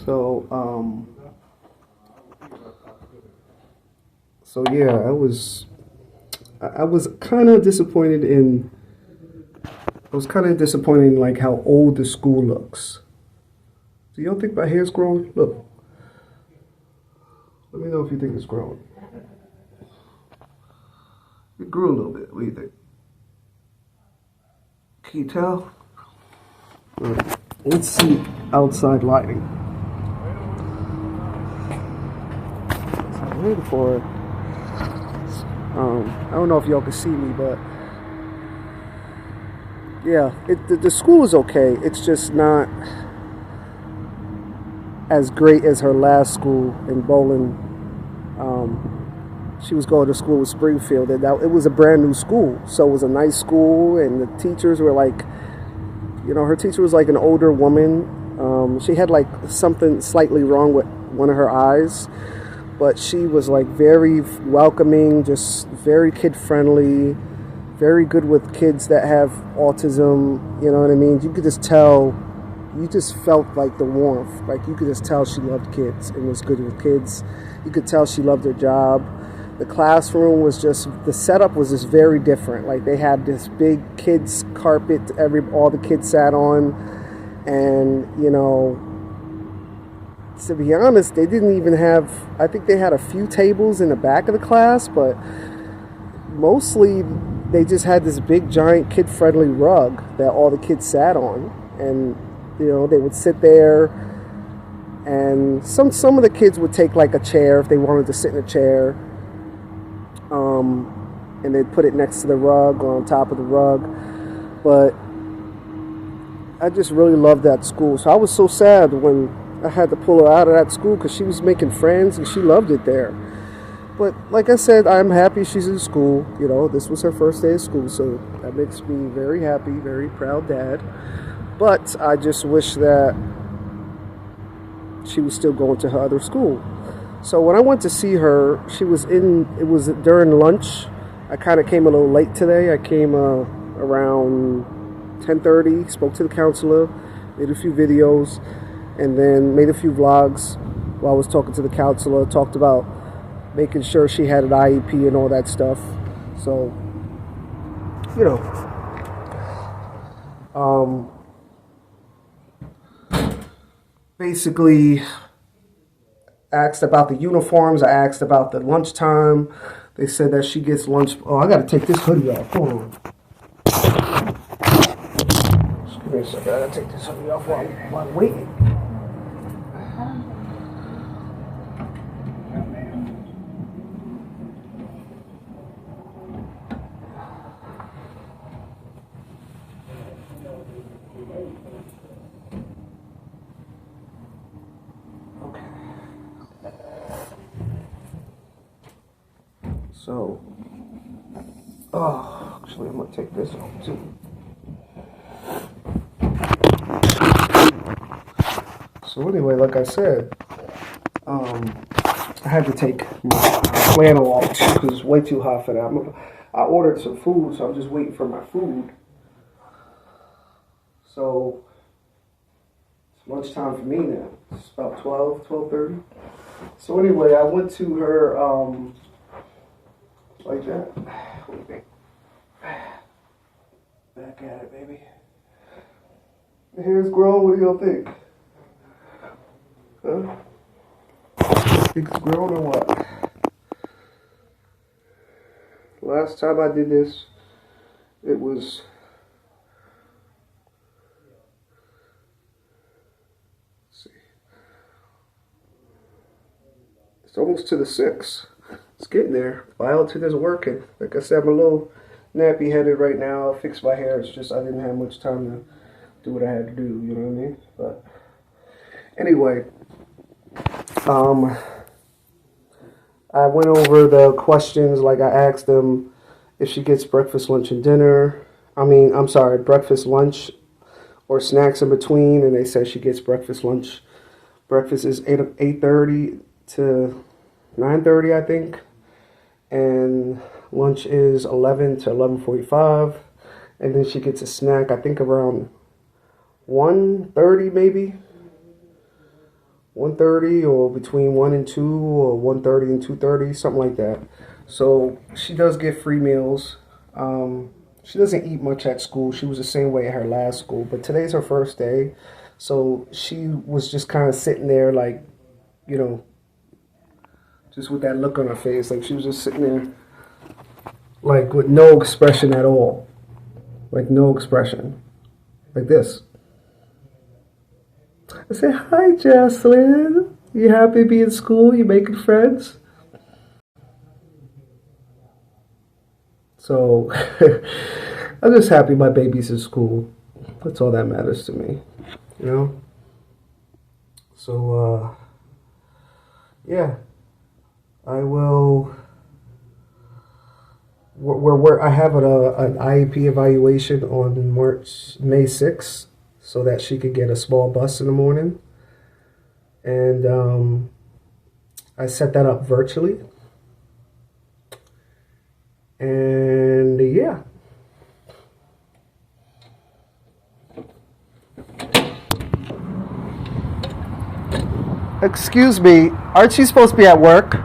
So, so yeah, I was kind of disappointed in, I was kind of disappointed in like how old the school looks. Do you don't think my hair's growing? Look, let me know if you think it's growing. It grew a little bit. What do you think? Can you tell? All right. Let's see outside lighting. So I'm waiting for it. I don't know if y'all can see me, but yeah, the school is okay. It's just not as great as her last school in Bowling. She was going to school with Springfield, and it was a brand new school, so it was a nice school, and the teachers were like, her teacher was like an older woman. She had like something slightly wrong with one of her eyes, but she was like very welcoming, just very kid friendly, very good with kids that have autism. You know what I mean? You could just tell. You just felt like the warmth. Like you could just tell she loved kids and was good with kids. You could tell she loved her job. The classroom was the setup was just very different. Like they had this big kids carpet all the kids sat on, and to be honest, they didn't even have, I think they had a few tables in the back of the class, but mostly they just had this big giant kid friendly rug that all the kids sat on, and they would sit there, and some of the kids would take like a chair if they wanted to sit in a chair. And they'd put it next to the rug or on top of the rug. But I just really loved that school. So I was so sad when I had to pull her out of that school because she was making friends and she loved it there. But like I said, I'm happy she's in school. This was her first day of school, so that makes me very happy, very proud dad. But I just wish that she was still going to her other school. So when I went to see her, it was during lunch. I kind of came a little late today. I came around 10:30, spoke to the counselor, made a few videos, and then made a few vlogs while I was talking to the counselor, talked about making sure she had an IEP and all that stuff. So, basically asked about the uniforms. I asked about the lunchtime. They said that she gets lunch. Oh, I gotta take this hoodie off. Hold on. Just give me a second. I gotta take this hoodie off while I'm waiting. So, actually, I'm gonna take this off too. So anyway, like I said, I had to take my flannel off because it's way too hot for that. I ordered some food, so I'm just waiting for my food. So it's lunchtime for me now. It's about 12:30. So anyway, I went to her. Like that. What do you think? Back at it, baby. The hair's grown. What do y'all think? Huh? Think it's grown or what? Last time I did this, it was. Let's see. It's almost to the 6th. It's getting there. Biotin is working. Like I said, I'm a little nappy headed right now. I'll fix my hair. It's just I didn't have much time to do what I had to do. You know what I mean? But anyway, I went over the questions. Like I asked them if she gets breakfast, lunch, and dinner. Breakfast, lunch, or snacks in between. And they said she gets breakfast, lunch. Breakfast is 8:30 to 9:30, I think. And lunch is 11 to 11:45, and then she gets a snack, I think around 1:30 maybe, 1:30 or between 1 and 2 or 1:30 and 2:30, something like that. So she does get free meals. She doesn't eat much at school. She was the same way at her last school, but today's her first day. So she was just kind of sitting there like, you know, just with that look on her face. Like she was just sitting there like with no expression at all. Like no expression. Like this. I say, "Hi, Jocelyn. You happy to be in school? You making friends?" So, I'm just happy my baby's in school. That's all that matters to me, you know? So, yeah. I will... I have an IEP evaluation on May 6th so that she could get a small bus in the morning. And I set that up virtually. And yeah. Excuse me, aren't you supposed to be at work?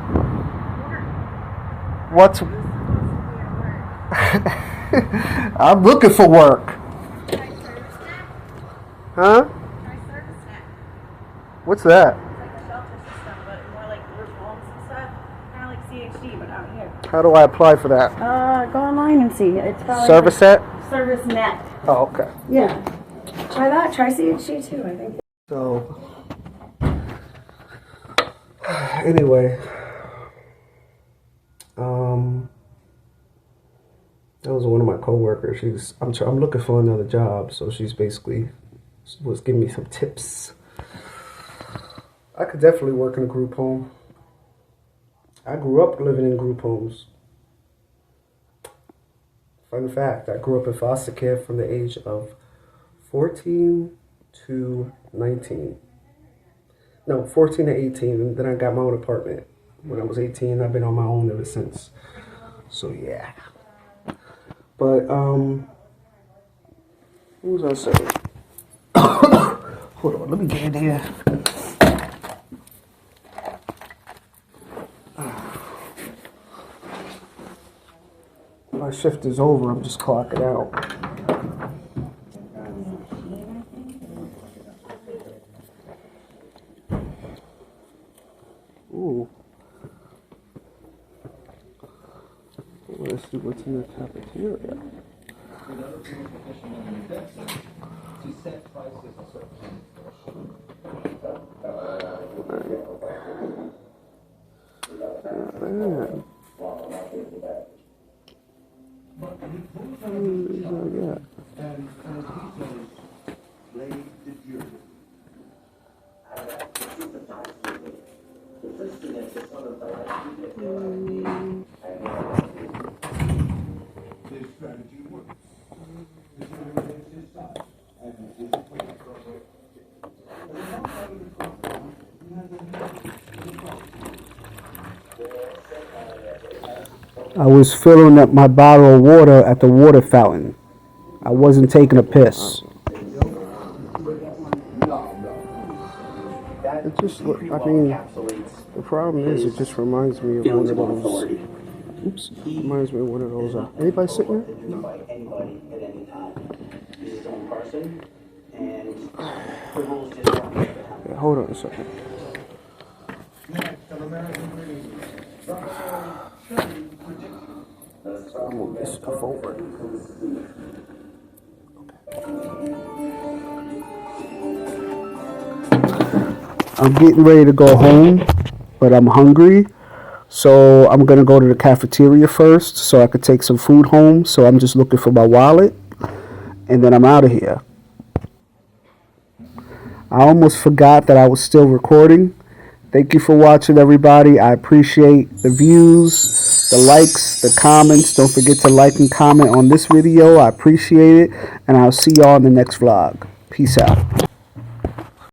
What's... I'm looking for work. Huh? What's that? It's like a shelter system, but more like group homes and stuff. Kind of like CHD, but out here. How do I apply for that? Go online and see. It's probably Service set? Service Net. Oh, okay. Yeah. Try that. Try CHD too, I think. So, anyway, that was one of my coworkers. I'm looking for another job, so she's basically was giving me some tips. I could definitely work in a group home. I grew up living in group homes. Fun fact, I grew up in foster care from the age of 14 to 19. No, 14 to 18, and then I got my own apartment. When I was 18, I've been on my own ever since. So yeah. But, what was I saying? Hold on, let me get in here. My shift is over, I'm just clocking out. Ooh. Let's see what's in the cafeteria. Man. I was filling up my bottle of water at the water fountain. I wasn't taking a piss. It just, I mean, the problem is it just reminds me of one of those, oops, reminds me of one of those, anybody sitting there? Yeah, hold on a second. I'm gonna move this stuff over. I'm getting ready to go home, but I'm hungry. So I'm going to go to the cafeteria first so I could take some food home. So I'm just looking for my wallet, and then I'm out of here. I almost forgot that I was still recording. Thank you for watching, everybody. I appreciate the views, the likes, the comments. Don't forget to like and comment on this video. I appreciate it, and I'll see y'all in the next vlog. Peace out.